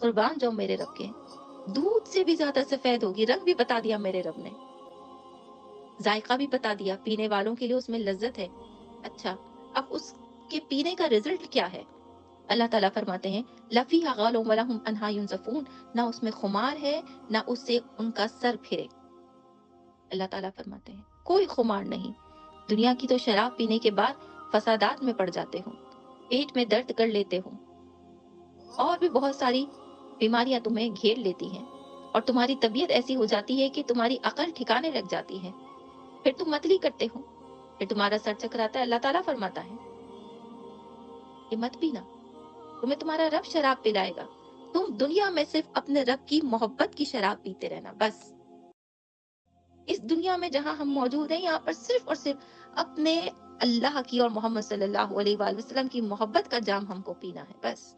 قربان جاؤ میرے رب کے، دودھ سے بھی زیادہ سفید ہوگی، رنگ بھی بتا دیا میرے رب نے، ذائقہ بھی بتا دیا، پینے والوں کے لیے اس میں لذت ہے۔ اچھا، اب اس کے پینے کا رزلٹ کیا ہے؟ اللہ تعالیٰ فرماتے ہیں لَفِيهَا غَالٌ وَلَهُمْ عَنْهَا يُنزَفُونَ، نہ اس میں خمار ہے نہ اس سے ان کا سر پھرے۔ اللہ تعالیٰ فرماتے ہیں کوئی خمار نہیں۔ دنیا کی تو شراب پینے کے بعد فسادات میں پڑ جاتے ہوں، پیٹ میں درد کر لیتے ہوں، اور بھی بہت ساری بیماریاں تمہیں گھیر لیتی ہیں، اور تمہاری طبیعت ایسی ہو جاتی ہے کہ تمہاری عقل ٹھکانے لگ جاتی ہے، پھر تم متلی کرتے ہو، پھر تمہارا سر چکراتا ہے۔ اللہ تعالیٰ فرماتا ہے کہ مت پینا، تمہیں تمہارا رب شراب پلائے گا، تم دنیا میں صرف اپنے رب کی محبت کی شراب پیتے رہنا بس۔ اس دنیا میں جہاں ہم موجود ہیں یہاں پر صرف اور صرف اپنے اللہ کی اور محمد صلی اللہ علیہ وآلہ وسلم کی محبت کا جام ہم کو پینا ہے بس۔